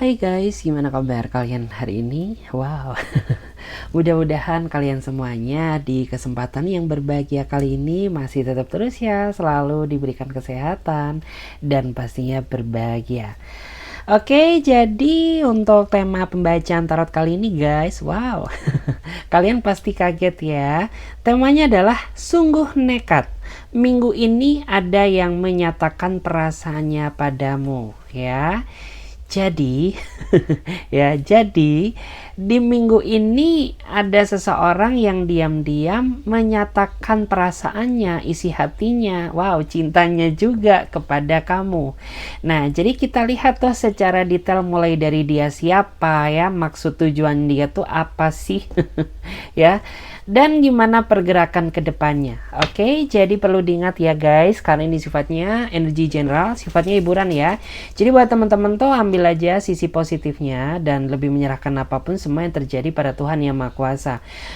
Hai guys, gimana kabar kalian hari ini? Wow, mudah-mudahan kalian semuanya di kesempatan yang berbahagia kali ini masih tetap terus ya, selalu diberikan kesehatan dan pastinya berbahagia. Oke, jadi untuk tema pembacaan tarot kali ini guys, wow, kalian pasti kaget ya. Temanya adalah sungguh nekat. Minggu ini ada yang menyatakan perasaannya padamu ya. Jadi, jadi di minggu ini ada seseorang yang diam-diam menyatakan perasaannya, isi hatinya, wow, cintanya juga kepada kamu. Nah, jadi kita lihat tuh secara detail mulai dari dia siapa ya, maksud tujuan dia tuh apa sih, ya. Dan gimana pergerakan ke depannya. Oke, jadi perlu diingat ya guys, karena ini sifatnya energi general, sifatnya hiburan ya. Jadi buat teman-teman tuh ambil aja sisi positifnya dan lebih menyerahkan apapun semua yang terjadi pada Tuhan Yang Maha Kuasa.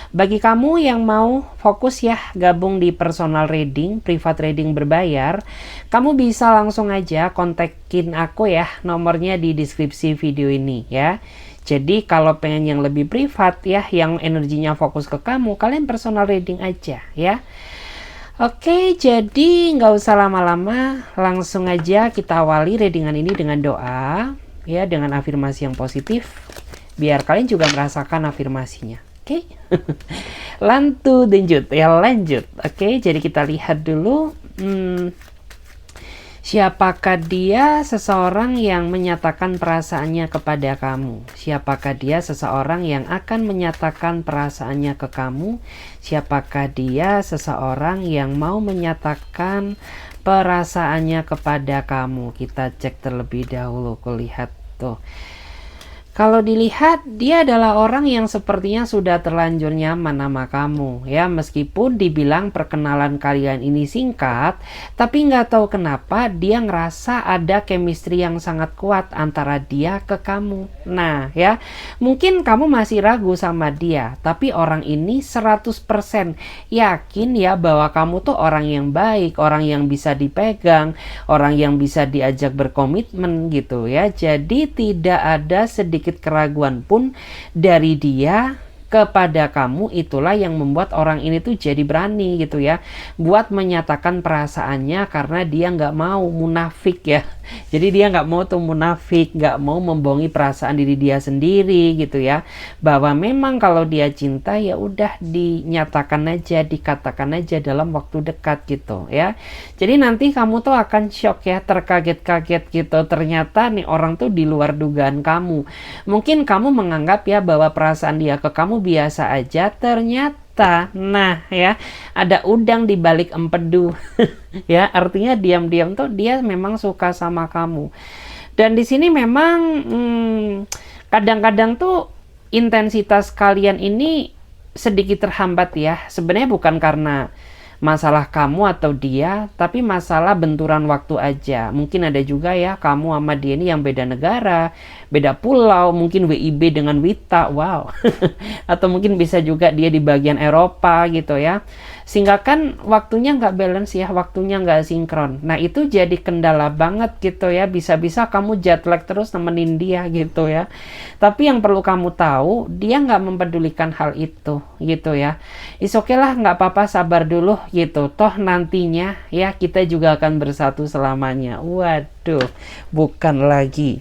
Bagi kamu yang mau fokus ya gabung di personal reading, private reading berbayar, kamu bisa langsung aja kontakin aku ya, nomornya di deskripsi video ini ya. Jadi kalau pengen yang lebih privat ya, yang energinya fokus ke kamu, kalian personal reading aja ya. Oke, jadi nggak usah lama-lama, langsung aja kita awali readingan ini dengan doa ya, dengan afirmasi yang positif, biar kalian juga merasakan afirmasinya. Oke, lanjut ya, lanjut. Oke, jadi kita lihat dulu. Siapakah dia? Seseorang yang menyatakan perasaannya kepada kamu. Siapakah dia? Seseorang yang akan menyatakan perasaannya ke kamu. Siapakah dia? Seseorang yang mau menyatakan perasaannya kepada kamu. Kita cek terlebih dahulu. Kulihat tuh. Kalau dilihat, dia adalah orang yang sepertinya sudah terlanjur nyaman sama kamu. Ya, meskipun dibilang perkenalan kalian ini singkat, tapi nggak tahu kenapa dia ngerasa ada chemistry yang sangat kuat antara dia ke kamu. Nah, ya, mungkin kamu masih ragu sama dia, tapi orang ini 100% yakin ya bahwa kamu tuh orang yang baik, orang yang bisa dipegang, orang yang bisa diajak berkomitmen gitu ya. Jadi tidak ada sedikit keraguan pun dari dia kepada kamu. Itulah yang membuat orang ini tuh jadi berani gitu ya, buat menyatakan perasaannya, karena dia nggak mau munafik ya. Jadi dia nggak mau tuh munafik, nggak mau membohongi perasaan diri dia sendiri gitu ya, bahwa memang kalau dia cinta ya udah dinyatakan aja, dikatakan aja dalam waktu dekat gitu ya. Jadi nanti kamu tuh akan shock ya, terkaget-kaget gitu, ternyata nih orang tuh di luar dugaan kamu. Mungkin kamu menganggap ya bahwa perasaan dia ke kamu biasa aja, ternyata nah ya ada udang di balik empedu. Ya, artinya diam-diam tuh dia memang suka sama kamu. Dan di sini memang kadang-kadang tuh intensitas kalian ini sedikit terhambat ya. Sebenarnya bukan karena masalah kamu atau dia, tapi masalah benturan waktu aja. Mungkin ada juga ya kamu sama dia ini yang beda negara, beda pulau, mungkin WIB dengan Wita, wow. Atau mungkin bisa juga dia di bagian Eropa gitu ya. Sehingga kan waktunya nggak balance ya, waktunya nggak sinkron. Nah itu jadi kendala banget gitu ya, bisa-bisa kamu jet lag terus nemenin dia gitu ya. Tapi yang perlu kamu tahu, dia nggak mempedulikan hal itu gitu ya. Is oke lah, nggak apa-apa, sabar dulu gitu. Toh nantinya ya kita juga akan bersatu selamanya. Waduh, bukan lagi.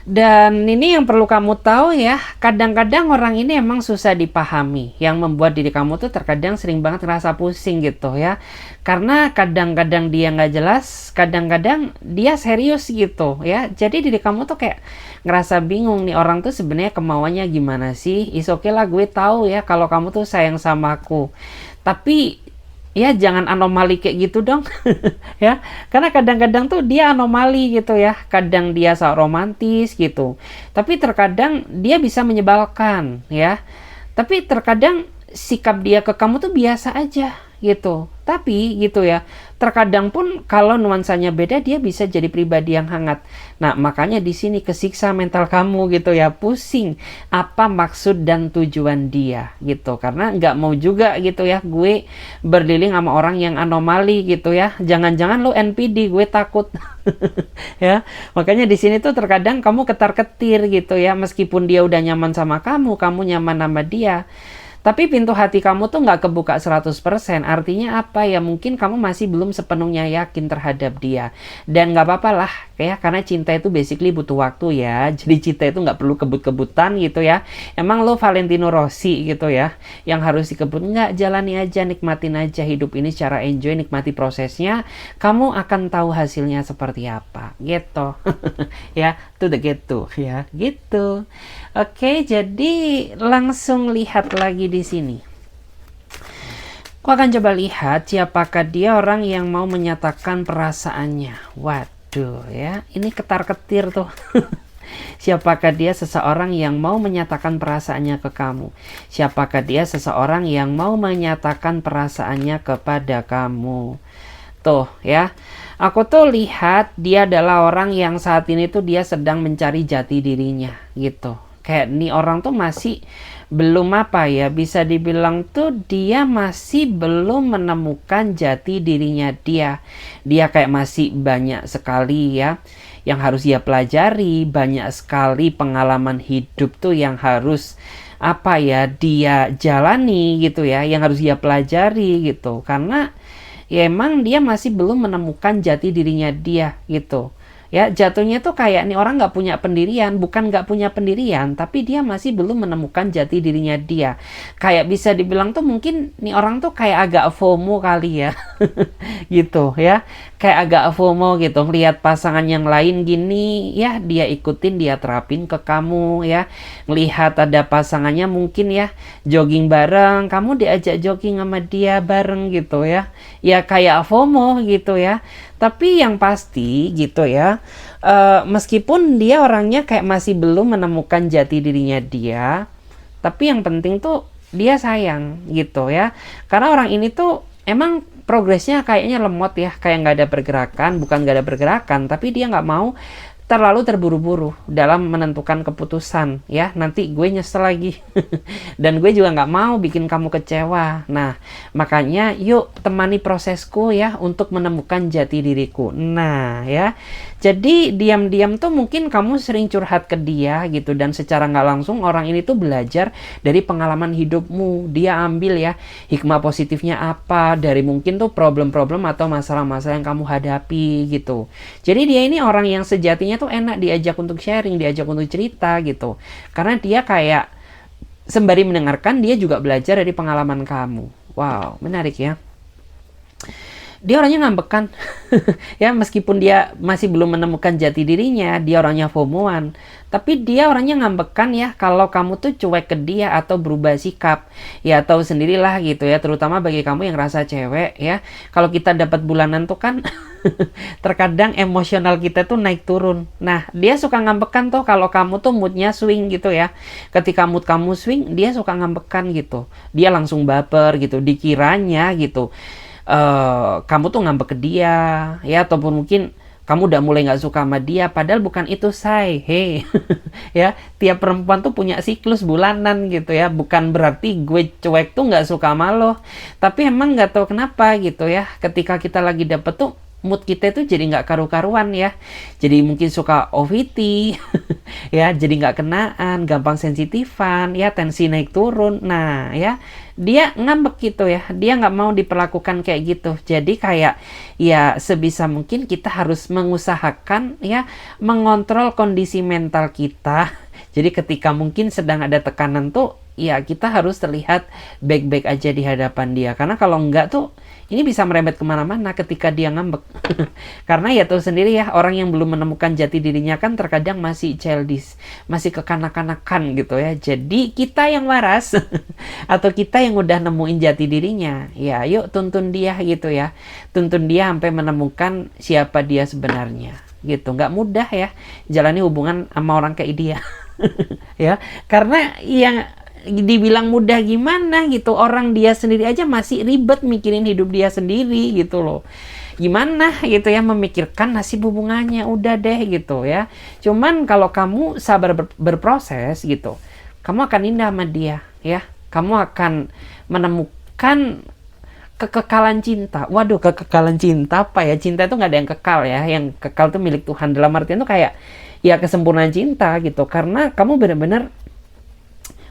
Dan ini yang perlu kamu tahu ya, kadang-kadang orang ini emang susah dipahami, yang membuat diri kamu tuh terkadang sering banget ngerasa pusing gitu ya. Karena kadang-kadang dia nggak jelas, kadang-kadang dia serius gitu ya. Jadi diri kamu tuh kayak ngerasa bingung nih, orang tuh sebenarnya kemauannya gimana sih. Is oke lah, gue tahu ya kalau kamu tuh sayang sama aku. Tapi ya jangan anomali kayak gitu dong. Ya, karena kadang-kadang tuh dia anomali gitu ya, kadang dia sok romantis gitu, tapi terkadang dia bisa menyebalkan ya, tapi terkadang sikap dia ke kamu tuh biasa aja gitu. Tapi gitu ya, terkadang pun kalau nuansanya beda dia bisa jadi pribadi yang hangat. Nah, makanya di sini kesiksa mental kamu gitu ya, pusing apa maksud dan tujuan dia gitu. Karena nggak mau juga gitu ya, gue berliling sama orang yang anomali gitu ya. Jangan-jangan lo NPD, gue takut. Ya, makanya di sini tuh terkadang kamu ketar-ketir gitu ya, meskipun dia udah nyaman sama kamu nyaman sama dia. Tapi pintu hati kamu tuh nggak kebuka 100%. Artinya apa ya? Mungkin kamu masih belum sepenuhnya yakin terhadap dia. Dan nggak apa-apa lah, ya. Karena cinta itu basically butuh waktu ya. Jadi cinta itu nggak perlu kebut-kebutan gitu ya. Emang lo Valentino Rossi gitu ya, yang harus dikebut? Nggak, jalani aja, nikmatin aja hidup ini secara enjoy, nikmati prosesnya. Kamu akan tahu hasilnya seperti apa. Gitu. Ya, to the get to ya. Gitu. Oke, jadi langsung lihat lagi di sini. Aku akan coba lihat siapakah dia orang yang mau menyatakan perasaannya. Waduh ya, ini ketar-ketir tuh. Siapakah dia seseorang yang mau menyatakan perasaannya ke kamu? Siapakah dia seseorang yang mau menyatakan perasaannya kepada kamu? Tuh ya, aku tuh lihat dia adalah orang yang saat ini tuh dia sedang mencari jati dirinya gitu. Kayak nih orang tuh masih belum apa ya, bisa dibilang tuh dia masih belum menemukan jati dirinya dia. Dia kayak masih banyak sekali ya yang harus dia pelajari, banyak sekali pengalaman hidup tuh yang harus apa ya dia jalani gitu ya, yang harus dia pelajari gitu. Karena ya emang dia masih belum menemukan jati dirinya dia gitu. Ya jatuhnya tuh kayak nih orang nggak punya pendirian, bukan nggak punya pendirian, tapi dia masih belum menemukan jati dirinya dia. Kayak bisa dibilang tuh mungkin nih orang tuh kayak agak FOMO kali ya, gitu ya. Kayak agak FOMO gitu, ngelihat pasangan yang lain gini, ya dia ikutin, dia terapin ke kamu ya. Ngelihat ada pasangannya mungkin ya, jogging bareng, kamu diajak jogging sama dia bareng gitu ya. Ya kayak FOMO gitu ya. Tapi yang pasti gitu ya, meskipun dia orangnya kayak masih belum menemukan jati dirinya dia, tapi yang penting tuh dia sayang gitu ya. Karena orang ini tuh emang progresnya kayaknya lemot ya, kayak nggak ada pergerakan, bukan nggak ada pergerakan, tapi dia nggak mau terlalu terburu-buru dalam menentukan keputusan ya, nanti gue nyesel lagi. Dan gue juga nggak mau bikin kamu kecewa. Nah makanya yuk temani prosesku ya untuk menemukan jati diriku. Nah ya, jadi diam-diam tuh mungkin kamu sering curhat ke dia gitu, dan secara nggak langsung orang ini tuh belajar dari pengalaman hidupmu. Dia ambil ya hikmah positifnya apa dari mungkin tuh problem-problem atau masalah-masalah yang kamu hadapi gitu. Jadi dia ini orang yang sejatinya tuh enak diajak untuk sharing, diajak untuk cerita gitu. Karena dia kayak sembari mendengarkan dia juga belajar dari pengalaman kamu. Wow, menarik ya. Dia orangnya ngambekan. Ya meskipun dia masih belum menemukan jati dirinya, dia orangnya FOMOan, tapi dia orangnya ngambekan ya kalau kamu tuh cuek ke dia atau berubah sikap. Ya tahu sendirilah gitu ya, terutama bagi kamu yang rasa cewek ya, kalau kita dapat bulanan tuh kan terkadang emosional kita tuh naik turun. Nah dia suka ngambekan tuh kalau kamu tuh moodnya swing gitu ya. Ketika mood kamu swing, dia suka ngambekan gitu, dia langsung baper gitu, dikiranya gitu kamu tuh ngambek ke dia ya, ataupun mungkin kamu udah mulai nggak suka sama dia, padahal bukan itu say. Hey. Ya tiap perempuan tuh punya siklus bulanan gitu ya, bukan berarti gue cuek tuh nggak suka sama lo, tapi emang nggak tahu kenapa gitu ya, ketika kita lagi dapet tuh mood kita tuh jadi nggak karu-karuan ya, jadi mungkin suka OVT. Ya jadi nggak kenaan, gampang sensitifan ya, tensi naik turun. Nah ya dia ngambek gitu ya, dia nggak mau diperlakukan kayak gitu. Jadi kayak ya sebisa mungkin kita harus mengusahakan ya mengontrol kondisi mental kita. Jadi ketika mungkin sedang ada tekanan tuh ya kita harus terlihat baik-baik aja di hadapan dia, karena kalau enggak tuh ini bisa merembet kemana-mana ketika dia ngambek. Karena ya tahu sendiri ya, orang yang belum menemukan jati dirinya kan terkadang masih childish, masih kekanak-kanakan gitu ya. Jadi kita yang waras atau kita yang udah nemuin jati dirinya, ya yuk tuntun dia gitu ya, tuntun dia sampai menemukan siapa dia sebenarnya gitu. Nggak mudah ya jalani hubungan sama orang kayak dia. Ya karena yang dibilang mudah gimana gitu, orang dia sendiri aja masih ribet mikirin hidup dia sendiri gitu loh. Gimana gitu ya memikirkan nasib hubungannya, udah deh gitu ya. Cuman kalau kamu sabar berproses gitu, kamu akan indah sama dia ya. Kamu akan menemukan kekekalan cinta. Waduh, kekekalan cinta apa ya? Cinta itu nggak ada yang kekal ya. Yang kekal itu milik Tuhan. Dalam artian itu kayak ya kesempurnaan cinta gitu. Karena kamu benar-benar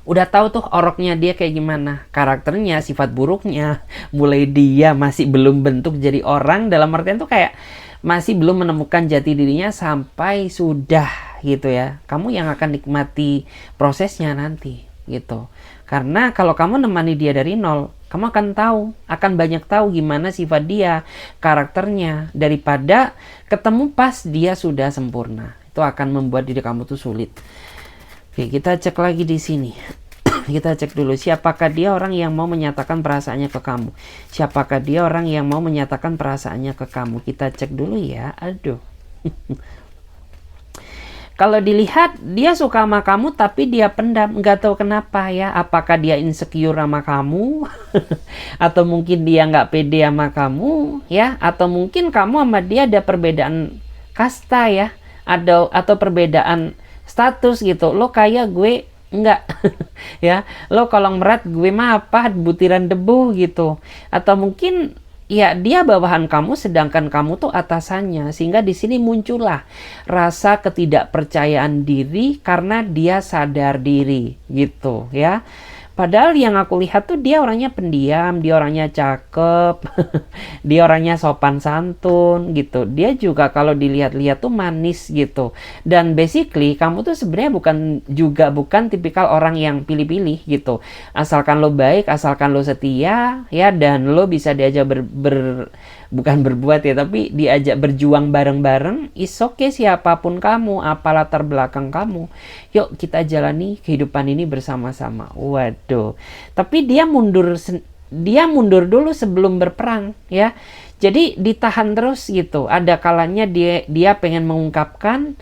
udah tahu tuh oroknya dia kayak gimana, karakternya, sifat buruknya, mulai dia masih belum bentuk jadi orang, dalam artian tuh kayak masih belum menemukan jati dirinya sampai sudah gitu ya. Kamu yang akan nikmati prosesnya nanti gitu. Karena kalau kamu nemani dia dari nol, kamu akan tahu, akan banyak tahu gimana sifat dia, karakternya, daripada ketemu pas dia sudah sempurna. Itu akan membuat diri kamu tuh sulit. Oke, kita cek lagi di sini. Kita cek dulu siapakah dia orang yang mau menyatakan perasaannya ke kamu. Siapakah dia orang yang mau menyatakan perasaannya ke kamu. Kita cek dulu ya. Aduh. Kalau dilihat dia suka sama kamu tapi dia pendam, nggak tahu kenapa ya. Apakah dia insecure sama kamu? Atau mungkin dia nggak pede sama kamu ya? Atau mungkin kamu sama dia ada perbedaan kasta ya? Atau perbedaan status gitu, lo kaya gue enggak ya, lo kolong merat gue mah apa butiran debu gitu. Atau mungkin ya dia bawahan kamu sedangkan kamu tuh atasannya, sehingga di sini muncullah rasa ketidakpercayaan diri karena dia sadar diri gitu ya. Padahal yang aku lihat tuh dia orangnya pendiam, dia orangnya cakep, dia orangnya sopan santun gitu. Dia juga kalau dilihat-lihat tuh manis gitu. Dan basically kamu tuh sebenarnya bukan tipikal orang yang pilih-pilih gitu. Asalkan lo baik, asalkan lo setia ya, dan lo bisa diajak bukan berbuat ya, tapi diajak berjuang bareng-bareng, is okay siapapun kamu, apa latar belakang kamu. Yuk kita jalani kehidupan ini bersama-sama. Waduh. Tapi dia mundur dulu sebelum berperang ya. Jadi ditahan terus gitu. Ada kalanya dia pengen mengungkapkan,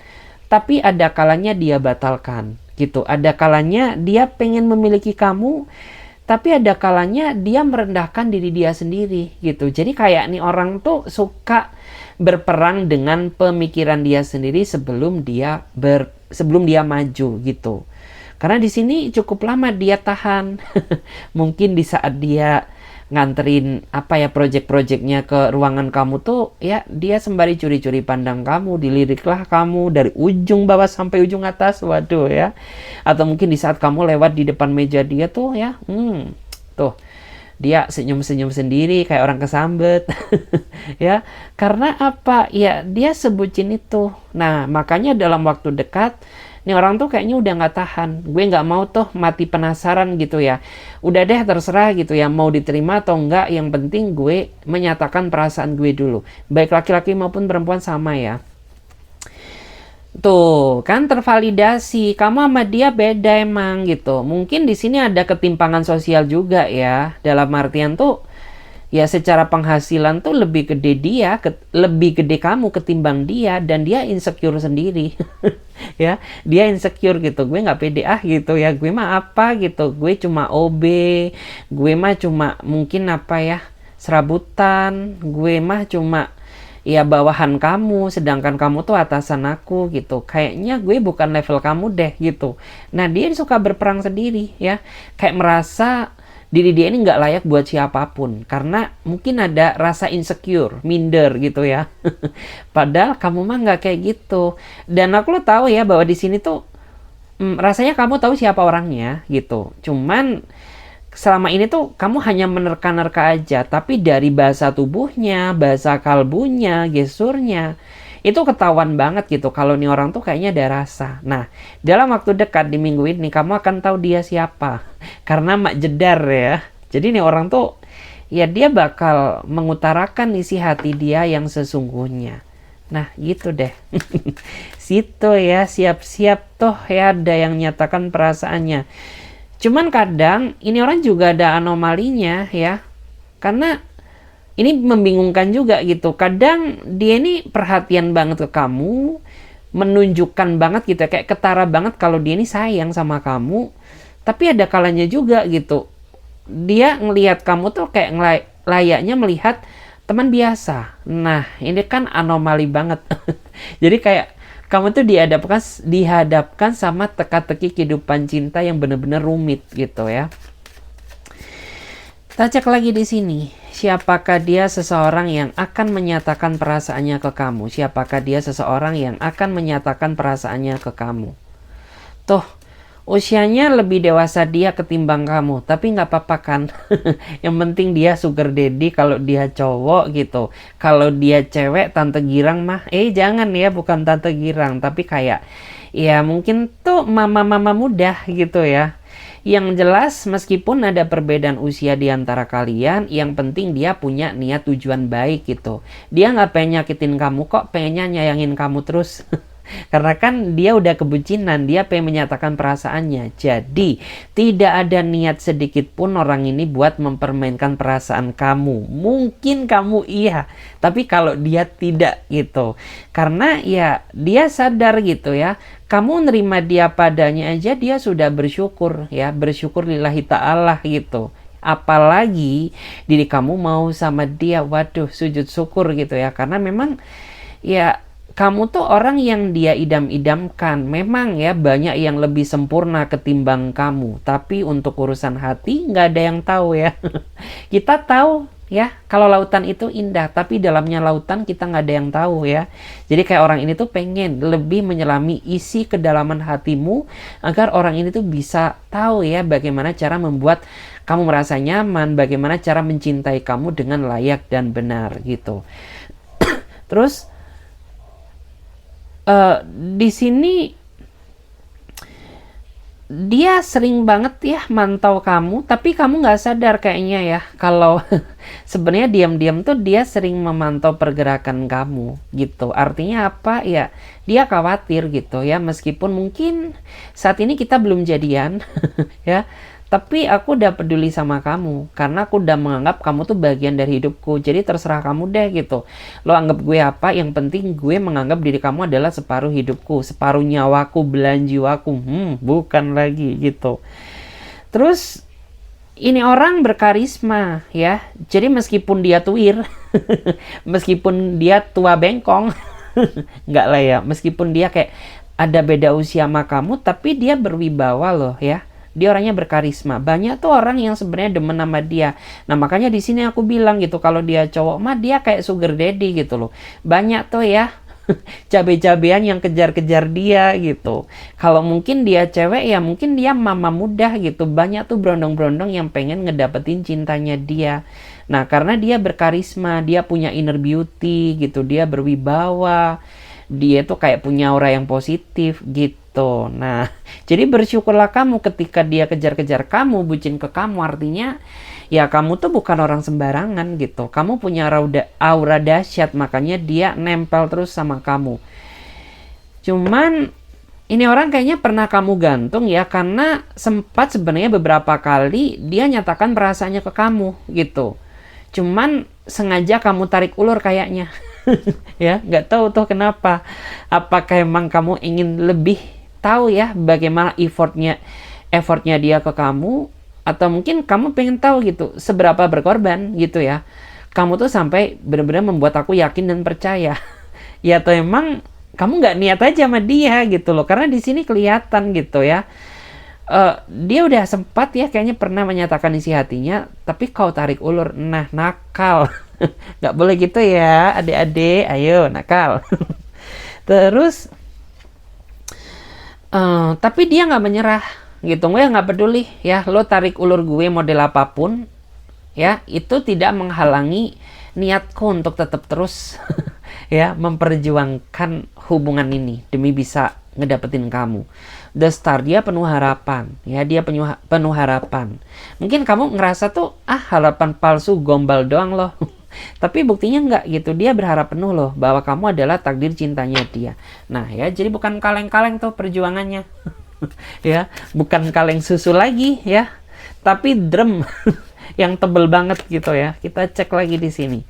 tapi ada kalanya dia batalkan gitu. Ada kalanya dia pengen memiliki kamu, tapi ada kalanya dia merendahkan diri dia sendiri gitu. Jadi kayak nih orang tuh suka berperang dengan pemikiran dia sendiri sebelum dia maju gitu. Karena di sini cukup lama dia tahan. Mungkin di saat dia nganterin project-projectnya ke ruangan kamu tuh ya, dia sembari curi-curi pandang kamu, diliriklah kamu dari ujung bawah sampai ujung atas. Waduh ya. Atau mungkin di saat kamu lewat di depan meja dia tuh ya, tuh dia senyum-senyum sendiri kayak orang kesambet. Ya, karena apa ya, dia sebutin itu. Nah makanya dalam waktu dekat nih orang tuh kayaknya udah nggak tahan. Gue nggak mau tuh mati penasaran gitu ya. Udah deh terserah gitu ya, mau diterima atau enggak, yang penting gue menyatakan perasaan gue dulu. Baik laki-laki maupun perempuan sama ya. Tuh kan tervalidasi, kamu sama dia beda emang gitu. Mungkin di sini ada ketimpangan sosial juga ya. Dalam artian tuh ya secara penghasilan tuh lebih gede kamu ketimbang dia, dan dia insecure sendiri. Ya, dia insecure gitu. Gue nggak pede gitu ya. Gue mah apa gitu. Gue cuma OB. Gue mah cuma mungkin serabutan. Gue mah cuma ya bawahan kamu, sedangkan kamu tuh atasan aku gitu. Kayaknya gue bukan level kamu deh gitu. Nah dia suka berperang sendiri ya. Kayak merasa diri dia ini nggak layak buat siapapun, karena mungkin ada rasa insecure, minder gitu ya. Padahal kamu mah nggak kayak gitu. Dan aku lo tahu ya bahwa di sini tuh rasanya kamu tahu siapa orangnya gitu. Cuman selama ini tuh kamu hanya menerka-nerka aja, tapi dari bahasa tubuhnya, bahasa kalbunya, gesurnya, itu ketahuan banget gitu kalau nih orang tuh kayaknya ada rasa. Nah, dalam waktu dekat di minggu ini kamu akan tahu dia siapa. Karena mak jedar ya. Jadi nih orang tuh ya dia bakal mengutarakan isi hati dia yang sesungguhnya. Nah, gitu deh. Situ ya, siap-siap tuh ya ada yang nyatakan perasaannya. Cuman kadang ini orang juga ada anomalinya ya. Karena ini membingungkan juga gitu. Kadang dia ini perhatian banget ke kamu, menunjukkan banget gitu ya, kayak ketara banget kalau dia ini sayang sama kamu. Tapi ada kalanya juga gitu, dia ngelihat kamu tuh kayak layaknya melihat teman biasa. Nah, ini kan anomali banget. Jadi kayak kamu tuh dihadapkan sama teka-teki kehidupan cinta yang benar-benar rumit gitu ya. Kita cek lagi di sini. Siapakah dia seseorang yang akan menyatakan perasaannya ke kamu? Siapakah dia seseorang yang akan menyatakan perasaannya ke kamu? Tuh, usianya lebih dewasa dia ketimbang kamu, tapi nggak apa-apa kan. Yang penting dia sugar daddy kalau dia cowok gitu. Kalau dia cewek, tante girang mah, jangan ya, bukan tante girang, tapi kayak ya mungkin tuh mama-mama muda gitu ya. Yang jelas meskipun ada perbedaan usia di antara kalian, yang penting dia punya niat tujuan baik gitu. Dia nggak pengen nyakitin kamu kok, pengennya nyayangin kamu terus. Karena kan dia udah kebucinan, dia pengen menyatakan perasaannya. Jadi tidak ada niat sedikit pun orang ini buat mempermainkan perasaan kamu. Mungkin kamu iya, tapi kalau dia tidak gitu. Karena ya dia sadar gitu ya, kamu nerima dia padanya aja dia sudah bersyukur ya, bersyukur lillahi ta'ala gitu. Apalagi diri kamu mau sama dia, waduh sujud syukur gitu ya. Karena memang ya kamu tuh orang yang dia idam-idamkan. Memang ya banyak yang lebih sempurna ketimbang kamu. Tapi untuk urusan hati nggak ada yang tahu ya. Kita tahu ya kalau lautan itu indah. Tapi dalamnya lautan kita nggak ada yang tahu ya. Jadi kayak orang ini tuh pengen lebih menyelami isi kedalaman hatimu. Agar orang ini tuh bisa tahu ya bagaimana cara membuat kamu merasa nyaman. Bagaimana cara mencintai kamu dengan layak dan benar gitu. Terus di sini dia sering banget ya mantau kamu, tapi kamu nggak sadar kayaknya ya kalau sebenarnya diam-diam tuh dia sering memantau pergerakan kamu gitu. Artinya apa ya? Dia khawatir gitu ya, meskipun mungkin saat ini kita belum jadian ya. Tapi aku udah peduli sama kamu, karena aku udah menganggap kamu tuh bagian dari hidupku. Jadi terserah kamu deh gitu. Lo anggap gue apa, yang penting gue menganggap diri kamu adalah separuh hidupku, separuh nyawaku, belahan jiwaku. Bukan lagi gitu. Terus ini orang berkarisma ya. Jadi meskipun dia tuir, meskipun dia tua bengkong, nggak lah ya. Meskipun dia kayak ada beda usia sama kamu, tapi dia berwibawa loh ya. Dia orangnya berkarisma. Banyak tuh orang yang sebenarnya demen sama dia. Nah makanya di sini aku bilang gitu, kalau dia cowok mah dia kayak sugar daddy gitu loh. Banyak tuh ya cabe-cabean yang kejar-kejar dia gitu. Kalau mungkin dia cewek ya mungkin dia mama muda gitu. Banyak tuh berondong-berondong yang pengen ngedapetin cintanya dia. Nah karena dia berkarisma, dia punya inner beauty gitu, dia berwibawa, dia tuh kayak punya aura yang positif gitu. Nah, jadi bersyukurlah kamu ketika dia kejar-kejar kamu, bucin ke kamu, artinya ya kamu tuh bukan orang sembarangan gitu. Kamu punya aura dahsyat, makanya dia nempel terus sama kamu. Cuman ini orang kayaknya pernah kamu gantung ya, karena sempat sebenarnya beberapa kali dia nyatakan perasaannya ke kamu gitu. Cuman sengaja kamu tarik ulur kayaknya. Ya, nggak tahu tuh kenapa. Apakah emang kamu ingin lebih tahu ya bagaimana effortnya dia ke kamu, atau mungkin kamu pengen tahu gitu seberapa berkorban gitu ya. Kamu tuh sampai benar-benar membuat aku yakin dan percaya. Ya atau emang kamu nggak niat aja sama dia gitu loh, karena di sini kelihatan gitu ya. Dia udah sempat ya kayaknya pernah menyatakan isi hatinya, tapi kau tarik ulur. Nah, nakal. Nggak boleh gitu ya adik-adik, ayo nakal. Terus tapi dia nggak menyerah gitu. Gue nggak peduli ya lo tarik ulur gue model apapun ya, itu tidak menghalangi niatku untuk tetap terus ya memperjuangkan hubungan ini demi bisa ngedapetin kamu. The Star, dia penuh harapan ya, dia penuh harapan. Mungkin kamu ngerasa tuh harapan palsu, gombal doang loh. Tapi buktinya enggak gitu, dia berharap penuh loh bahwa kamu adalah takdir cintanya dia. Nah ya, jadi bukan kaleng-kaleng tuh perjuangannya. Ya, bukan kaleng susu lagi ya, tapi drum yang tebel banget gitu ya. Kita cek lagi di sini.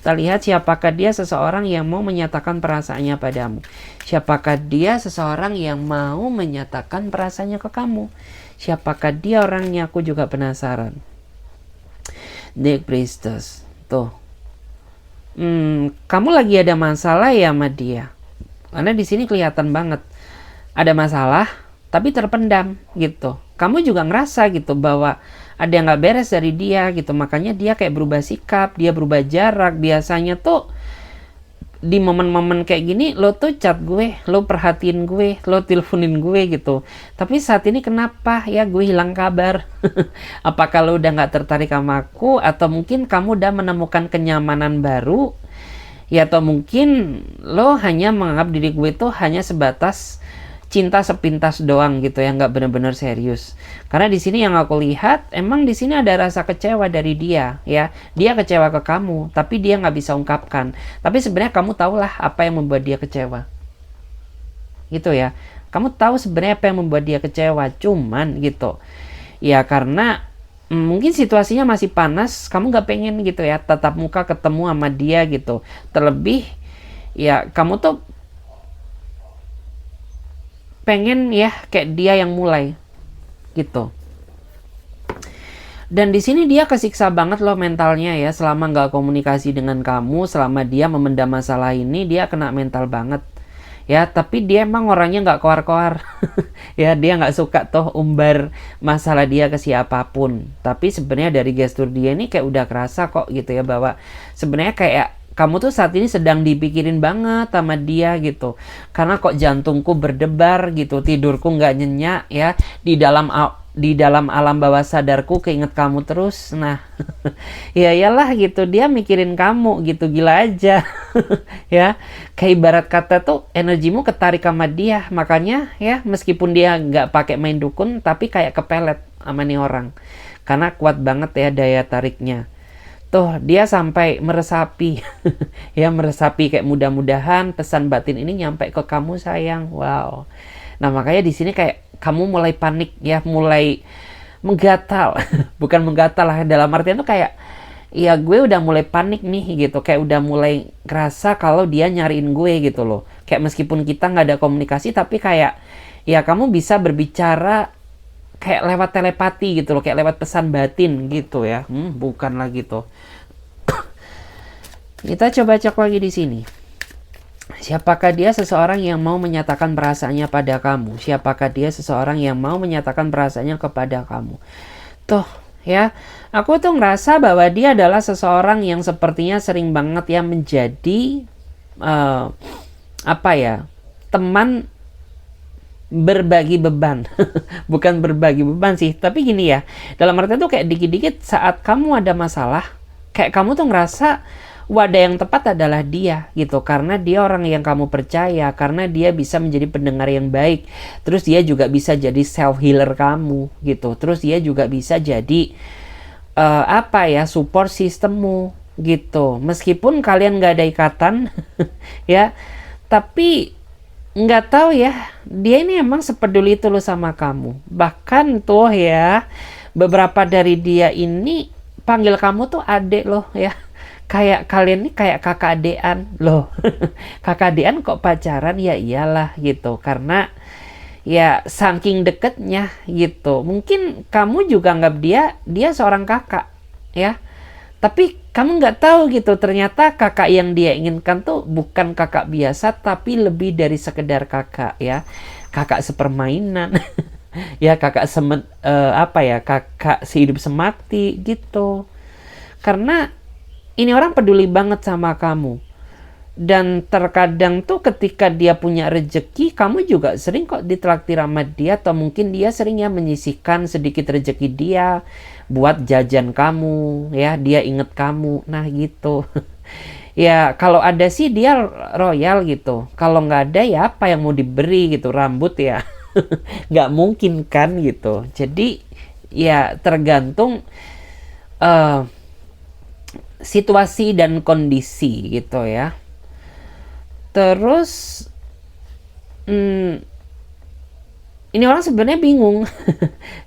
Kita lihat siapakah dia seseorang yang mau menyatakan perasaannya padamu. Siapakah dia seseorang yang mau menyatakan perasaannya ke kamu. Siapakah dia orangnya, aku juga penasaran. The Priestess. Tuh. Kamu lagi ada masalah ya sama dia. Karena di sini kelihatan banget. Ada masalah, tapi terpendam gitu. Kamu juga ngerasa gitu bahwa ada yang gak beres dari dia gitu. Makanya dia kayak berubah sikap, dia berubah jarak. Biasanya tuh di momen-momen kayak gini lo tuh chat gue, lo perhatiin gue, lo teleponin gue gitu. Tapi saat ini kenapa ya gue hilang kabar? Apakah lo udah gak tertarik sama aku, atau mungkin kamu udah menemukan kenyamanan baru ya, atau mungkin lo hanya menganggap diri gue tuh hanya sebatas cinta sepintas doang gitu ya, nggak benar-benar serius. Karena di sini yang aku lihat, emang di sini ada rasa kecewa dari dia ya. Dia kecewa ke kamu, tapi dia nggak bisa ungkapkan. Tapi sebenarnya kamu tahulah apa yang membuat dia kecewa. Gitu ya. Kamu tahu sebenarnya apa yang membuat dia kecewa, cuman gitu. Ya karena mungkin situasinya masih panas, kamu nggak pengen gitu ya tatap muka ketemu sama dia gitu. Terlebih ya kamu tuh pengen ya kayak dia yang mulai gitu. Dan di sini dia kesiksa banget loh mentalnya ya, selama nggak komunikasi dengan kamu, selama dia memendam masalah ini, dia kena mental banget ya. Tapi dia emang orangnya nggak koar-koar ya, dia nggak suka toh umbar masalah dia ke siapapun. Tapi sebenarnya dari gestur dia ini kayak udah kerasa kok gitu ya, bahwa sebenarnya kayak kamu tuh saat ini sedang dipikirin banget sama dia gitu. Karena kok jantungku berdebar gitu, tidurku nggak nyenyak ya. Di dalam alam bawah sadarku keinget kamu terus. Nah, ya iyalah gitu, dia mikirin kamu gitu, gila aja. Ya, kayak ibarat kata tuh energimu ketarik sama dia. Makanya ya, meskipun dia nggak pakai main dukun, tapi kayak kepelet sama nih orang. Karena kuat banget ya daya tariknya. Tuh dia sampai meresapi ya, meresapi kayak mudah-mudahan pesan batin ini nyampe ke kamu sayang. Wow. Nah makanya di sini kayak kamu mulai panik ya, mulai menggatal. Bukan menggatal lah, dalam artian tuh kayak ya gue udah mulai panik nih gitu, kayak udah mulai ngerasa kalau dia nyariin gue gitu loh. Kayak meskipun kita nggak ada komunikasi, tapi kayak ya kamu bisa berbicara kayak lewat telepati gitu loh, kayak lewat pesan batin gitu ya. Bukan lagi tuh. Kita coba cek lagi di sini. Siapakah dia seseorang yang mau menyatakan perasaannya pada kamu? Siapakah dia seseorang yang mau menyatakan perasaannya kepada kamu? Tuh ya, aku tuh ngerasa bahwa dia adalah seseorang yang sepertinya sering banget ya menjadi teman berbagi beban. Bukan berbagi beban sih, tapi gini ya, dalam artian tuh kayak dikit-dikit saat kamu ada masalah, kayak kamu tuh ngerasa wadah yang tepat adalah dia gitu, karena dia orang yang kamu percaya, karena dia bisa menjadi pendengar yang baik, terus dia juga bisa jadi self healer kamu gitu, terus dia juga bisa jadi support sistemmu gitu. Meskipun kalian gak ada ikatan ya, tapi nggak tahu ya, dia ini emang sepeduli itu loh sama kamu. Bahkan tuh ya, beberapa dari dia ini panggil kamu tuh adek loh ya. Kayak kalian ini kayak kakak adean loh. Kakak adean kok pacaran, ya iyalah gitu. Karena ya saking deketnya gitu. Mungkin kamu juga anggap dia seorang kakak ya. Tapi kamu nggak tahu gitu, ternyata kakak yang dia inginkan tuh bukan kakak biasa, tapi lebih dari sekedar kakak ya. Kakak sepermainan. Ya kakak kakak sehidup semati gitu. Karena ini orang peduli banget sama kamu. Dan terkadang tuh ketika dia punya rejeki, kamu juga sering kok ditraktir sama dia, atau mungkin dia sering ya menyisihkan sedikit rejeki dia buat jajan kamu ya, dia inget kamu. Nah gitu. Ya kalau ada sih dia royal gitu, kalau nggak ada ya apa yang mau diberi gitu, rambut ya. Nggak mungkin kan gitu. Jadi ya tergantung situasi dan kondisi gitu ya. Terus ini orang sebenarnya bingung.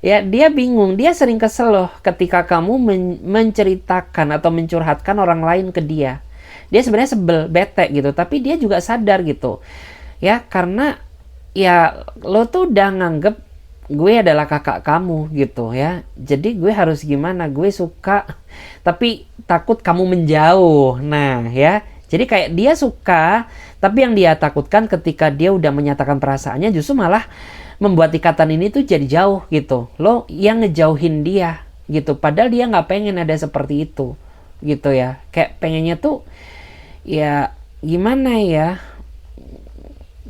Ya, dia bingung. Dia sering kesel loh ketika kamu menceritakan atau mencurhatkan orang lain ke dia. dia sebenarnya sebel, bete gitu, tapi dia juga sadar gitu ya, karena ya lo tuh udah nganggep gue adalah kakak kamu gitu ya, jadi gue harus gimana, gue suka tapi takut kamu menjauh. Nah ya, jadi kayak dia suka, tapi yang dia takutkan ketika dia udah menyatakan perasaannya justru malah membuat ikatan ini tuh jadi jauh gitu. Lo yang ngejauhin dia gitu, padahal dia nggak pengen ada seperti itu gitu ya. Kayak pengennya tuh ya gimana ya,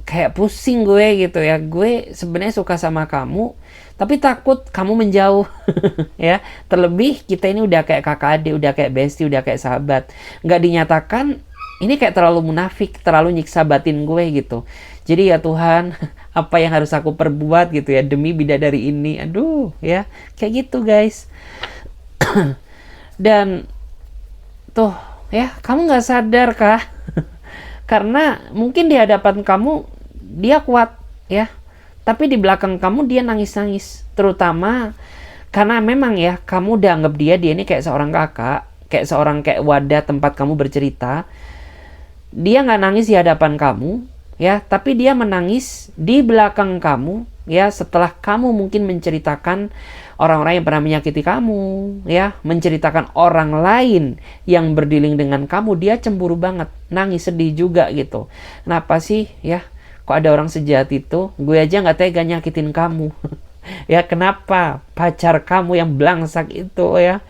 kayak pusing gue gitu ya. Gue sebenarnya suka sama kamu, tapi takut kamu menjauh ya. Terlebih kita ini udah kayak kakak adik, udah kayak bestie, udah kayak sahabat. Nggak dinyatakan, ini kayak terlalu munafik, terlalu nyiksa batin gue gitu. Jadi ya Tuhan, apa yang harus aku perbuat gitu ya demi bidadari ini. Aduh ya, kayak gitu guys. Dan tuh ya, kamu nggak sadar kah? Karena mungkin di hadapan kamu dia kuat ya, tapi di belakang kamu dia nangis-nangis. Terutama karena memang ya, kamu udah anggap dia ini kayak seorang kakak, kayak wadah tempat kamu bercerita. Dia nggak nangis di hadapan kamu ya, tapi dia menangis di belakang kamu ya, setelah kamu mungkin menceritakan orang-orang yang pernah menyakiti kamu ya, menceritakan orang lain yang berdealing dengan kamu. Dia cemburu banget, nangis, sedih juga gitu. Kenapa sih ya, kok ada orang sejahat itu? Gue aja nggak tega nyakitin kamu. Ya kenapa pacar kamu yang belangsak itu ya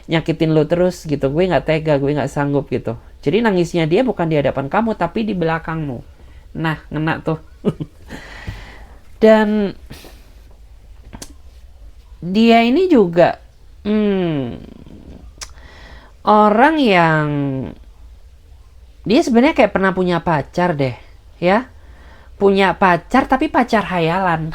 nyakitin lo terus gitu? Gue nggak tega, gue nggak sanggup gitu. Jadi nangisnya dia bukan di hadapan kamu, tapi di belakangmu. Nah, ngena tuh. Dan dia ini juga orang yang dia sebenarnya kayak pernah punya pacar deh ya, punya pacar tapi pacar hayalan.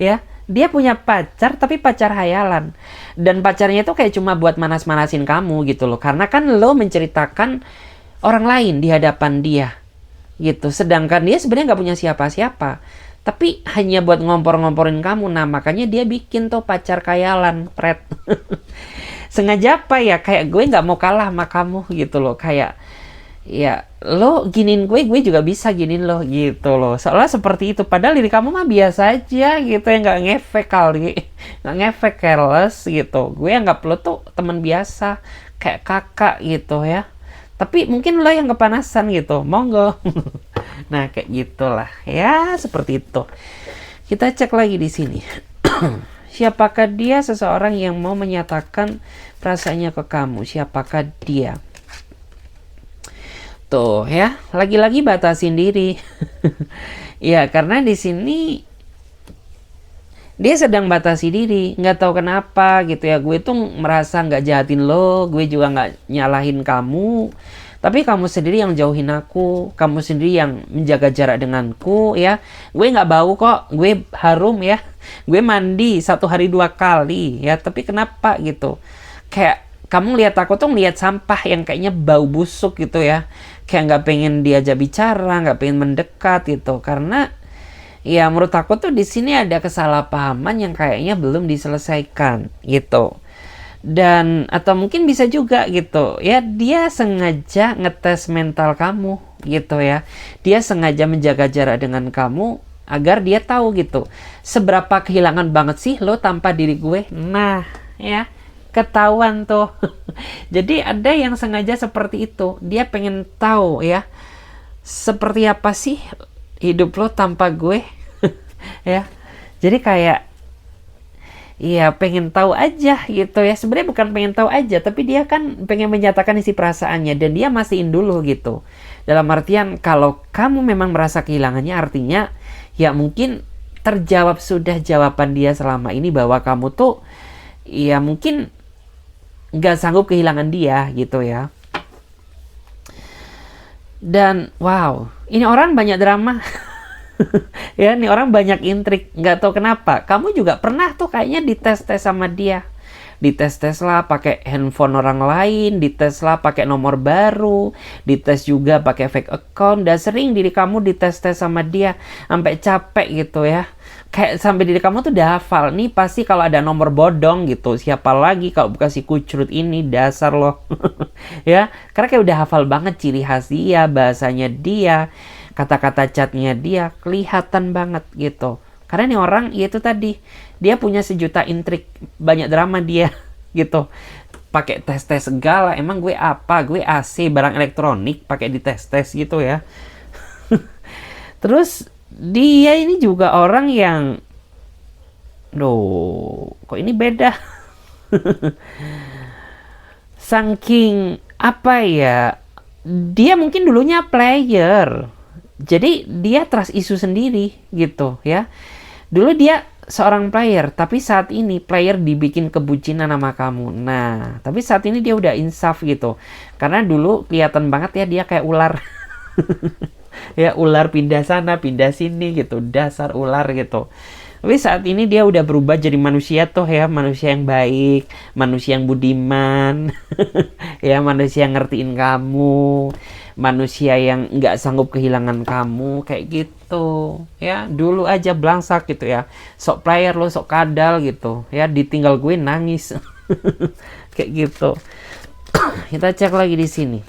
Ya, dia punya pacar tapi pacar hayalan, dan pacarnya itu kayak cuma buat manas-manasin kamu gitu loh, karena kan lo menceritakan orang lain di hadapan dia gitu, sedangkan dia sebenarnya nggak punya siapa-siapa, tapi hanya buat ngompor-ngomporin kamu. Nah makanya dia bikin tuh pacar khayalan, pret. Sengaja apa ya, kayak gue nggak mau kalah sama kamu gitu loh, kayak ya lo giniin gue juga bisa giniin lo gitu loh, soalnya seperti itu. Padahal diri kamu mah biasa aja gitu ya, nggak ngefek kali, nggak ngefek, careless gitu. Gue anggap lo tuh teman biasa, kayak kakak gitu ya, tapi mungkin lo yang kepanasan gitu, monggo. Nah kayak gitulah ya, seperti itu. Kita cek lagi di sini. Siapakah dia? Seseorang yang mau menyatakan perasaannya ke kamu. Siapakah dia? Tuh ya, lagi-lagi batasin diri. Ya karena di sini dia sedang batasi diri, nggak tahu kenapa gitu ya. Gue tuh merasa nggak jahatin lo, gue juga nggak nyalahin kamu, tapi kamu sendiri yang jauhin aku, kamu sendiri yang menjaga jarak denganku ya. Gue nggak bau kok, gue harum ya, gue mandi 1 hari 2 kali ya, tapi kenapa gitu, kayak kamu lihat aku tuh ngeliat sampah yang kayaknya bau busuk gitu ya, kayak nggak pengen diajak bicara, nggak pengen mendekat gitu. Karena ya menurut aku tuh di sini ada kesalahpahaman yang kayaknya belum diselesaikan gitu. Dan atau mungkin bisa juga gitu ya, dia sengaja ngetes mental kamu gitu ya. Dia sengaja menjaga jarak dengan kamu agar dia tahu gitu, seberapa kehilangan banget sih lo tanpa diri gue. Nah ya, ketahuan tuh. Jadi ada yang sengaja seperti itu, dia pengen tahu ya, seperti apa sih hidup lo tanpa gue. Ya, jadi kayak ya pengen tahu aja gitu ya. Sebenarnya bukan pengen tahu aja, tapi dia kan pengen menyatakan isi perasaannya, dan dia mastiin dulu gitu. Dalam artian kalau kamu memang merasa kehilangannya, artinya ya mungkin terjawab sudah jawaban dia selama ini, bahwa kamu tuh ya mungkin nggak sanggup kehilangan dia gitu ya. Dan wow, ini orang banyak drama. Ya, ini orang banyak intrik, nggak tahu kenapa. Kamu juga pernah tuh kayaknya dites-tes sama dia, dites-tes lah pakai handphone orang lain, dites lah pakai nomor baru, dites juga pakai fake account. Dan sering diri kamu dites-tes sama dia sampai capek gitu ya. Kayak sampai diri kamu tuh udah hafal nih, pasti kalau ada nomor bodong gitu, siapa lagi kalau bukan si Kucrut ini, dasar loh. Ya, karena kayak udah hafal banget ciri khas dia, bahasanya dia, kata-kata chatnya dia, kelihatan banget gitu. Karena nih orang, ya itu tadi, dia punya sejuta intrik, banyak drama dia gitu. Pakai tes-tes segala, emang gue apa? Gue AC, barang elektronik, pakai dites-tes gitu ya. Terus dia ini juga orang yang, loh, kok ini beda? Saking apa ya? Dia mungkin dulunya player. Jadi dia trust isu sendiri gitu ya. Dulu dia seorang player, tapi saat ini player dibikin kebucinan sama kamu. Nah, tapi saat ini dia udah insaf gitu. Karena dulu kelihatan banget ya dia kayak ular. Ya ular pindah sana, pindah sini gitu. Dasar ular gitu. Tapi saat ini dia udah berubah jadi manusia tuh ya, manusia yang baik, manusia yang budiman, ya manusia yang ngertiin kamu, manusia yang nggak sanggup kehilangan kamu, kayak gitu. Ya dulu aja blangsak gitu ya, sok player lo, sok kadal gitu, ya ditinggal gue nangis, kayak gitu. Kita cek lagi di sini.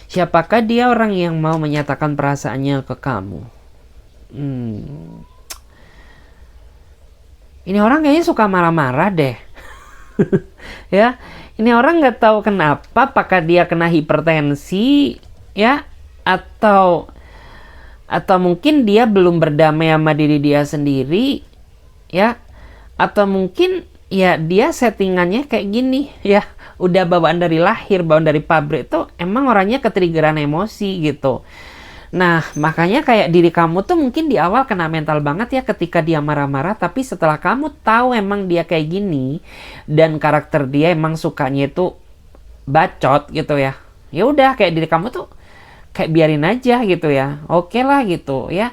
Siapakah dia orang yang mau menyatakan perasaannya ke kamu? Ini orang kayaknya suka marah-marah deh. Ya, ini orang nggak tahu kenapa, apakah dia kena hipertensi, ya, atau mungkin dia belum berdamai sama diri dia sendiri, ya, atau mungkin ya dia settingannya kayak gini, ya, udah bawaan dari lahir, bawaan dari pabrik tuh emang orangnya ketriggeran emosi gitu. Nah, makanya kayak diri kamu tuh mungkin di awal kena mental banget ya ketika dia marah-marah, tapi setelah kamu tahu emang dia kayak gini dan karakter dia emang sukanya itu bacot gitu ya. Ya udah kayak diri kamu tuh kayak biarin aja gitu ya. Oke lah gitu ya.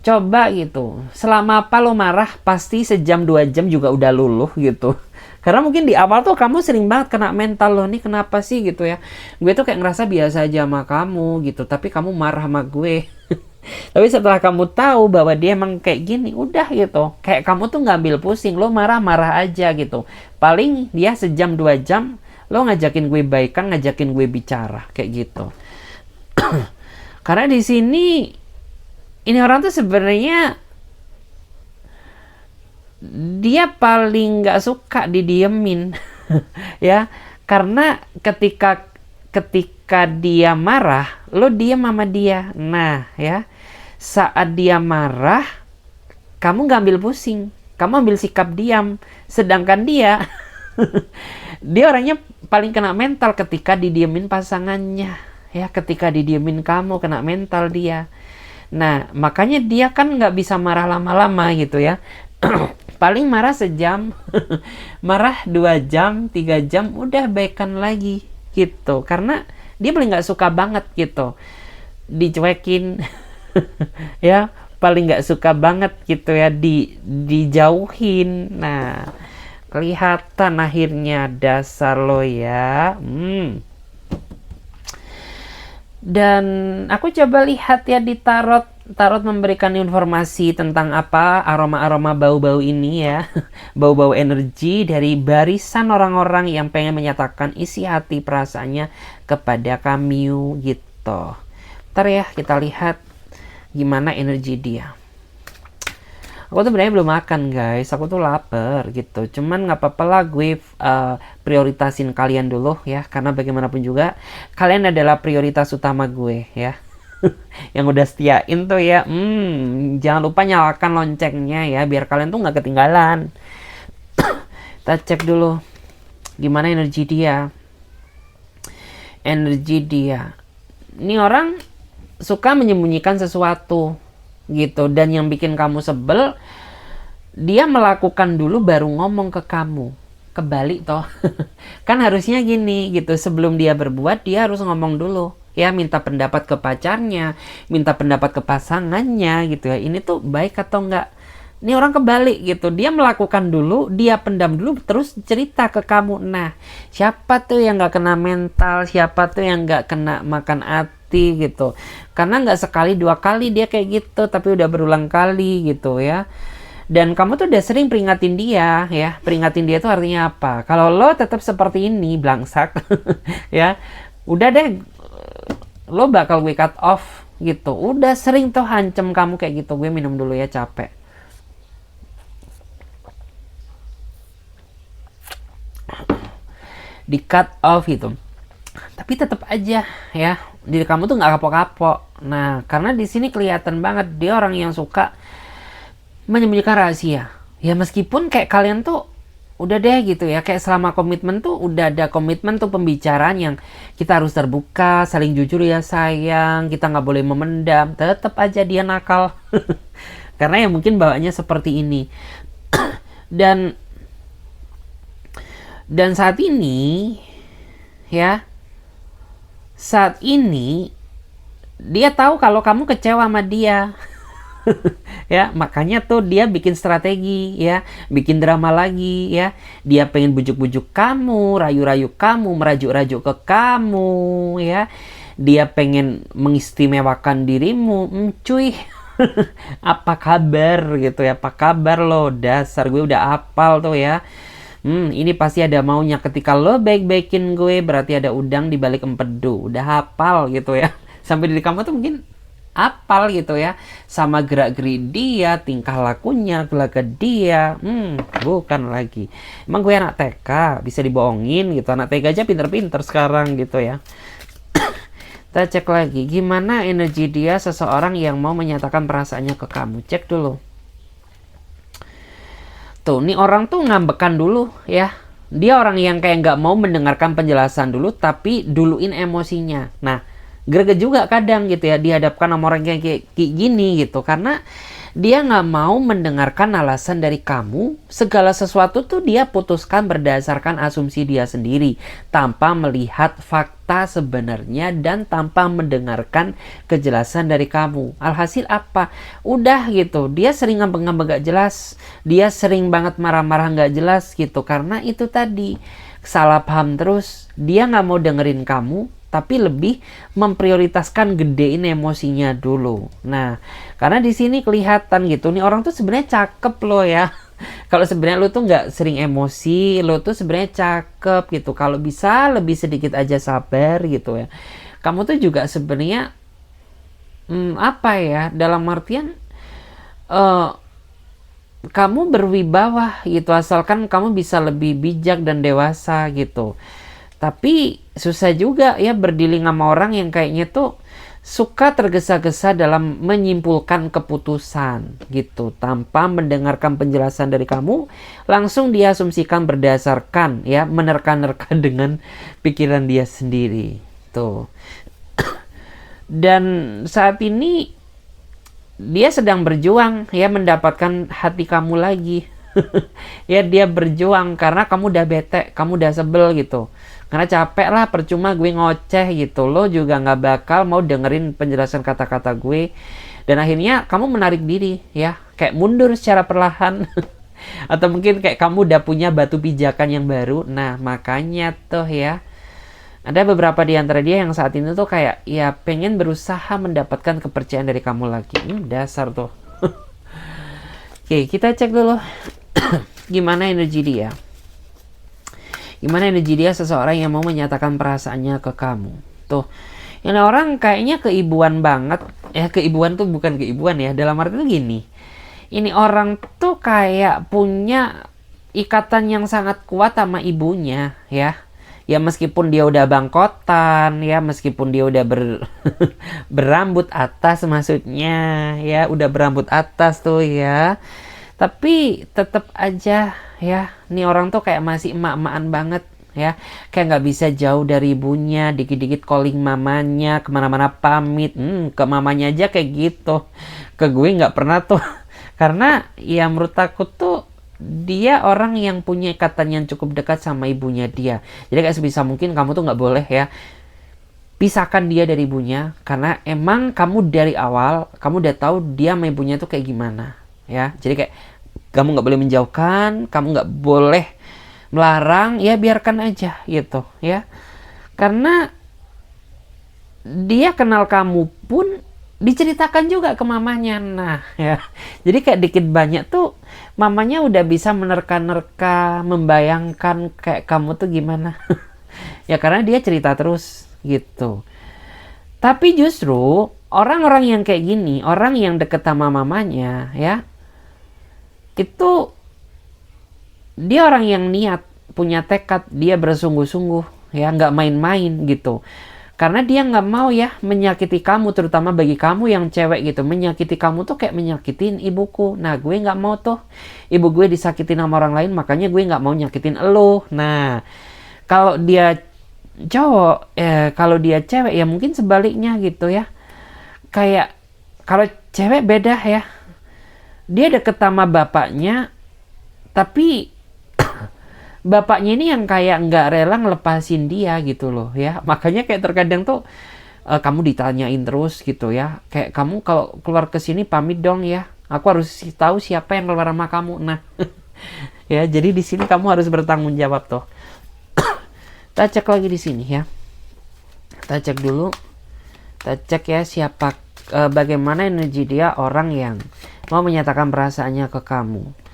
Coba gitu. Selama apa lo marah, pasti sejam 2 jam juga udah luluh gitu. Karena mungkin di awal tuh kamu sering banget kena mental lo nih, kenapa sih gitu ya. Gue tuh kayak ngerasa biasa aja sama kamu gitu, tapi kamu marah sama gue. Tapi setelah kamu tahu bahwa dia emang kayak gini, udah gitu. Kayak kamu tuh ngambil pusing, lo marah-marah aja gitu. Paling dia sejam 2 jam, lo ngajakin gue baikan, ngajakin gue bicara, kayak gitu. Karena di sini, ini orang tuh sebenarnya dia paling nggak suka didiemin. Ya, karena ketika dia marah, lo diem sama dia. Nah ya, saat dia marah, kamu nggak ambil pusing, kamu ambil sikap diam. Sedangkan dia dia orangnya paling kena mental ketika didiemin pasangannya, ya, ketika didiemin kamu kena mental dia. Nah makanya dia kan nggak bisa marah lama-lama gitu ya. Paling marah sejam, marah 2 jam, 3 jam, udah baikan lagi gitu. Karena dia paling nggak suka banget gitu dicuekin. Ya paling nggak suka banget gitu ya dijauhin. Nah kelihatan akhirnya dasar lo ya. Dan aku coba lihat ya di tarot. Tarot memberikan informasi tentang apa aroma-aroma bau-bau ini ya. Bau-bau energi dari barisan orang-orang yang pengen menyatakan isi hati perasaannya kepada kamu gitu. Ntar ya kita lihat gimana energi dia. Aku tuh sebenarnya belum makan guys, aku tuh lapar gitu. Cuman nggak apa-apa lah gue prioritasin kalian dulu ya. Karena bagaimanapun juga kalian adalah prioritas utama gue ya. Yang udah setiain tuh ya, jangan lupa nyalakan loncengnya ya, biar kalian tuh nggak ketinggalan. Kita cek dulu gimana energi dia. Energi dia, ini orang suka menyembunyikan sesuatu gitu, dan yang bikin kamu sebel, dia melakukan dulu baru ngomong ke kamu. Kebalik toh. Kan harusnya gini gitu, sebelum dia berbuat dia harus ngomong dulu. Ya minta pendapat ke pacarnya, minta pendapat ke pasangannya gitu ya. Ini tuh baik atau enggak? Ini orang kebalik gitu. Dia melakukan dulu, dia pendam dulu, terus cerita ke kamu. Nah, siapa tuh yang nggak kena mental? Siapa tuh yang nggak kena makan hati gitu. Karena nggak sekali dua kali dia kayak gitu, tapi udah berulang kali gitu ya. Dan kamu tuh udah sering peringatin dia ya. Peringatin dia tuh artinya apa? Kalau lo tetap seperti ini, blangsak ya, udah deh, lo bakal gue cut off gitu. Udah sering tuh hancem kamu kayak gitu. Gue minum dulu ya, capek. Di cut off gitu. Tapi tetap aja ya, diri kamu tuh nggak kapok-kapok. Nah, karena di sini kelihatan banget dia orang yang suka menyembunyikan rahasia. Ya meskipun kayak kalian tuh udah deh gitu ya, kayak selama komitmen tuh udah ada komitmen tuh, pembicaraan yang kita harus terbuka, saling jujur ya sayang, kita nggak boleh memendam. Tetap aja dia nakal. Karena ya mungkin bawaannya seperti ini. dan dan saat ini ya, saat ini dia tahu kalau kamu kecewa sama dia. Ya makanya tuh dia bikin strategi ya, bikin drama lagi ya. Dia pengen bujuk-bujuk kamu, rayu-rayu kamu, merajuk-rajuk ke kamu ya. Dia pengen mengistimewakan dirimu. Cuy, apa kabar gitu ya, apa kabar lo, dasar gue udah apal tuh ya. Ini pasti ada maunya. Ketika lo baik-baikin gue, berarti ada udang di balik empedu. Udah hafal gitu ya. Sampai diri kamu tuh mungkin apal gitu ya, sama gerak-gerik dia, tingkah lakunya, gelagat dia. Bukan lagi. Emang gue anak TK, bisa dibohongin gitu. Anak TK aja pinter-pinter sekarang gitu ya. Kita cek lagi, gimana energi dia seseorang yang mau menyatakan perasaannya ke kamu. Cek dulu. Tuh, nih orang tuh ngambekan dulu ya. Dia orang yang kayak nggak mau mendengarkan penjelasan dulu, tapi duluin emosinya. Nah, greget juga kadang gitu ya, dihadapkan sama orang kayak gini gitu. Karena dia nggak mau mendengarkan alasan dari kamu. Segala sesuatu tuh dia putuskan berdasarkan asumsi dia sendiri, tanpa melihat fakta sebenarnya dan tanpa mendengarkan kejelasan dari kamu. Alhasil apa? Udah gitu, dia sering ngambek-ngambek gak jelas, dia sering banget marah-marah gak jelas gitu. Karena itu tadi, salah paham terus. Dia nggak mau dengerin kamu, tapi lebih memprioritaskan gedein emosinya dulu. Nah, karena di sini kelihatan gitu, nih orang tuh sebenarnya cakep loh ya. Kalau sebenarnya lo tuh nggak sering emosi, lo tuh sebenarnya cakep gitu. Kalau bisa lebih sedikit aja sabar gitu ya. Kamu tuh juga sebenarnya apa ya? Dalam artian kamu berwibawa gitu, asalkan kamu bisa lebih bijak dan dewasa gitu. Tapi susah juga ya berdealing sama orang yang kayaknya tuh suka tergesa-gesa dalam menyimpulkan keputusan gitu, tanpa mendengarkan penjelasan dari kamu, langsung diasumsikan berdasarkan ya, menerka-nerka dengan pikiran dia sendiri tuh. Dan saat ini dia sedang berjuang ya mendapatkan hati kamu lagi. Ya dia berjuang karena kamu udah bete, kamu udah sebel gitu. Karena capek lah, percuma gue ngoceh gitu. Lo juga gak bakal mau dengerin penjelasan kata-kata gue. Dan akhirnya kamu menarik diri ya, kayak mundur secara perlahan. Atau mungkin kayak kamu udah punya batu pijakan yang baru. Nah makanya tuh ya, ada beberapa di antara dia yang saat ini tuh kayak ya pengen berusaha mendapatkan kepercayaan dari kamu lagi. Dasar tuh. Oke, kita cek dulu gimana energi dia. Gimana energi dia seseorang yang mau menyatakan perasaannya ke kamu. Tuh, ini orang kayaknya keibuan banget. Ya, keibuan tuh bukan keibuan ya. Dalam arti tuh gini. Ini orang tuh kayak punya ikatan yang sangat kuat sama ibunya ya. Ya meskipun dia udah bangkotan ya, meskipun dia udah berambut atas maksudnya ya, udah berambut atas tuh ya. Tapi tetap aja ya, nih orang tuh kayak masih emak-emakan banget ya. Kayak nggak bisa jauh dari ibunya, dikit-dikit calling mamanya, kemana-mana pamit. Ke mamanya aja kayak gitu. Ke gue nggak pernah tuh. Karena ya menurut aku tuh dia orang yang punya ikatan yang cukup dekat sama ibunya dia. Jadi kayak sebisa mungkin kamu tuh nggak boleh ya pisahkan dia dari ibunya. Karena emang kamu dari awal, kamu udah tahu dia sama ibunya tuh kayak gimana ya. Jadi kayak kamu nggak boleh menjauhkan, kamu nggak boleh melarang, ya biarkan aja gitu ya. Karena dia kenal kamu pun diceritakan juga ke mamanya. Nah ya, jadi kayak dikit banyak tuh mamanya udah bisa menerka-nerka, membayangkan kayak kamu tuh gimana. Ya karena dia cerita terus gitu. Tapi justru orang-orang yang kayak gini, orang yang deket sama mamanya ya, itu dia orang yang niat, punya tekad, dia bersungguh-sungguh ya, nggak main-main gitu. Karena dia nggak mau ya menyakiti kamu, terutama bagi kamu yang cewek gitu. Menyakiti kamu tuh kayak menyakitin ibuku. Nah gue nggak mau tuh ibu gue disakitin sama orang lain, makanya gue nggak mau nyakitin elo. Nah kalau dia cowok, kalau dia cewek ya mungkin sebaliknya gitu ya. Kayak kalau cewek beda ya, dia deket sama bapaknya, tapi bapaknya ini yang kayak nggak rela ngelepasin dia gitu loh ya. Makanya kayak terkadang tuh kamu ditanyain terus gitu ya. Kayak kamu kalau keluar ke sini pamit dong ya. Aku harus tahu siapa yang keluar sama kamu. Nah, ya jadi di sini kamu harus bertanggung jawab tuh. Kita cek lagi di sini ya. Kita cek dulu. Kita cek ya siapa, bagaimana energi dia orang yang mau menyatakan perasaannya ke kamu.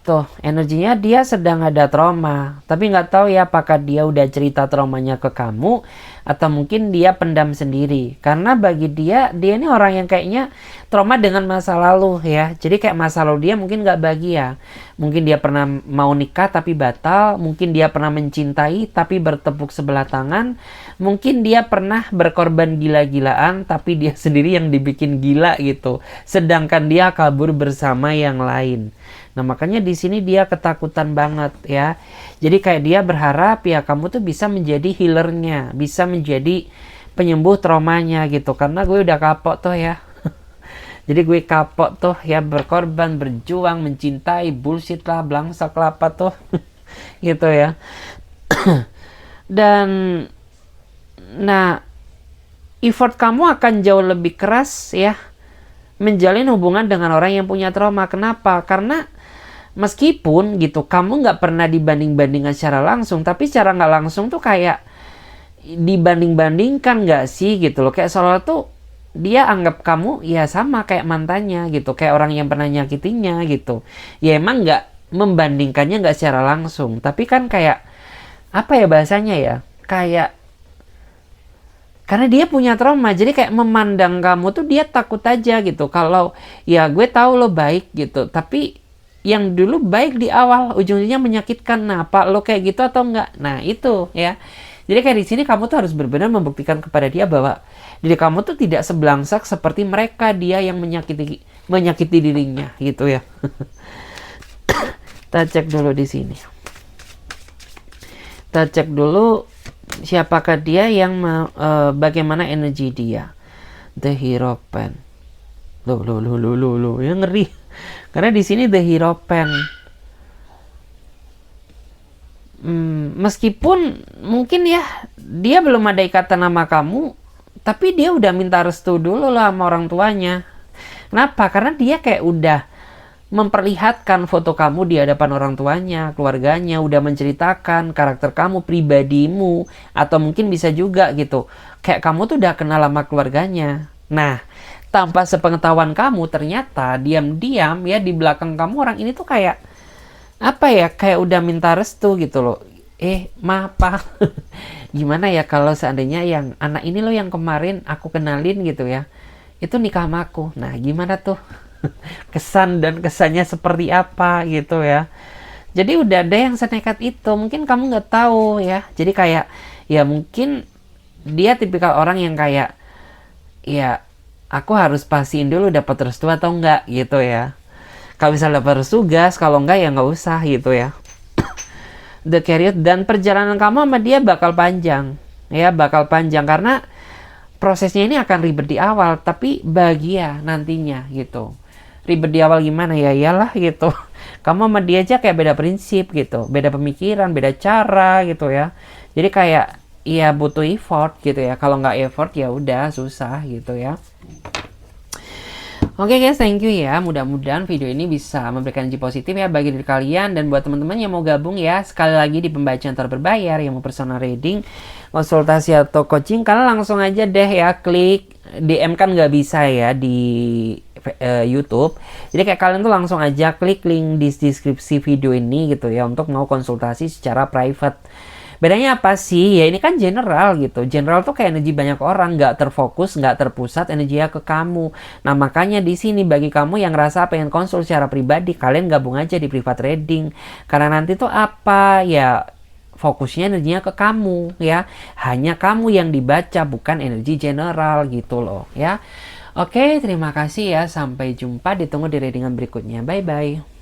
Tuh, energinya dia sedang ada trauma. Tapi nggak tahu ya apakah dia udah cerita traumanya ke kamu atau mungkin dia pendam sendiri. Karena bagi dia ini orang yang kayaknya trauma dengan masa lalu ya. Jadi kayak masa lalu dia mungkin nggak bahagia. Mungkin dia pernah mau nikah tapi batal. Mungkin dia pernah mencintai tapi bertepuk sebelah tangan. Mungkin dia pernah berkorban gila-gilaan tapi dia sendiri yang dibikin gila gitu. Sedangkan dia kabur bersama yang lain. Nah makanya di sini dia ketakutan banget ya. Jadi kayak dia berharap ya kamu tuh bisa menjadi healernya, bisa menjadi penyembuh traumanya gitu. Karena gue udah kapok tuh ya. Jadi gue kapok tuh ya, berkorban, berjuang, mencintai, bullshit lah, belangsak lah apa tuh. Gitu ya. Dan nah effort kamu akan jauh lebih keras ya menjalin hubungan dengan orang yang punya trauma. Kenapa? Karena meskipun gitu kamu nggak pernah dibanding-bandingkan secara langsung, tapi secara nggak langsung tuh kayak dibanding-bandingkan nggak sih gitu loh. Kayak seolah tuh dia anggap kamu ya sama kayak mantannya gitu, kayak orang yang pernah nyakitinya gitu. Ya emang nggak membandingkannya nggak secara langsung, tapi kan kayak apa ya bahasanya ya, kayak karena dia punya trauma, jadi kayak memandang kamu tuh dia takut aja gitu. Kalau ya gue tahu lo baik gitu, tapi yang dulu baik di awal ujung-ujungnya menyakitkan. Nah, apa lo kayak gitu atau enggak? Nah, itu ya. Jadi kayak di sini kamu tuh harus benar-benar membuktikan kepada dia bahwa diri kamu tuh tidak sebelangsak seperti mereka, dia yang menyakiti dirinya gitu ya. Kita cek dulu di sini. Kita cek dulu siapakah dia yang bagaimana energi dia. The Hierophant. Loh, ya ngeri. Karena di sini The Hierophant. Meskipun mungkin ya dia belum ada ikatan sama kamu, tapi dia udah minta restu dulu lah sama orang tuanya. Kenapa? Karena dia kayak udah memperlihatkan foto kamu di hadapan orang tuanya, keluarganya, udah menceritakan karakter kamu, pribadimu, atau mungkin bisa juga gitu, kayak kamu tuh udah kenal sama keluarganya. Nah, tanpa sepengetahuan kamu, ternyata diam-diam ya di belakang kamu orang ini tuh kayak apa ya, kayak udah minta restu gitu loh. Ma, Pa, gimana ya kalau seandainya yang anak ini loh yang kemarin aku kenalin gitu ya, itu nikah sama aku. Nah, gimana tuh? Kesan dan kesannya seperti apa gitu ya. Jadi udah ada yang senekat itu, mungkin kamu nggak tahu ya. Jadi kayak ya mungkin dia tipikal orang yang kayak ya aku harus pastiin dulu dapat restu atau enggak gitu ya. Kalau misalnya dapat restu gas, kalau enggak ya nggak usah gitu ya. The Chariot, dan perjalanan kamu sama dia bakal panjang ya, bakal panjang karena prosesnya ini akan ribet di awal tapi bahagia nantinya gitu. Ribet di awal gimana ya, iyalah gitu. Kamu sama dia aja kayak beda prinsip gitu, beda pemikiran, beda cara gitu ya. Jadi kayak ya butuh effort gitu ya. Kalau nggak effort ya udah susah gitu ya. Oke guys, thank you ya. Mudah-mudahan video ini bisa memberikan energi positif ya bagi diri kalian. Dan buat teman-teman yang mau gabung ya, sekali lagi di pembacaan terberbayar yang mau personal reading, konsultasi atau coaching, kalian langsung aja deh ya klik DM, kan nggak bisa ya di YouTube. Jadi kayak kalian tuh langsung aja klik link di deskripsi video ini gitu ya untuk mau konsultasi secara private. Bedanya apa sih? Ya ini kan general gitu. General tuh kayak energi banyak orang, nggak terfokus, nggak terpusat energinya ke kamu. Nah makanya di sini bagi kamu yang ngerasa pengen konsul secara pribadi, kalian gabung aja di private reading. Karena nanti tuh apa ya, fokusnya energinya ke kamu ya. Hanya kamu yang dibaca, bukan energi general gitu loh ya. Oke, terima kasih ya. Sampai jumpa, ditunggu di readingan berikutnya. Bye bye.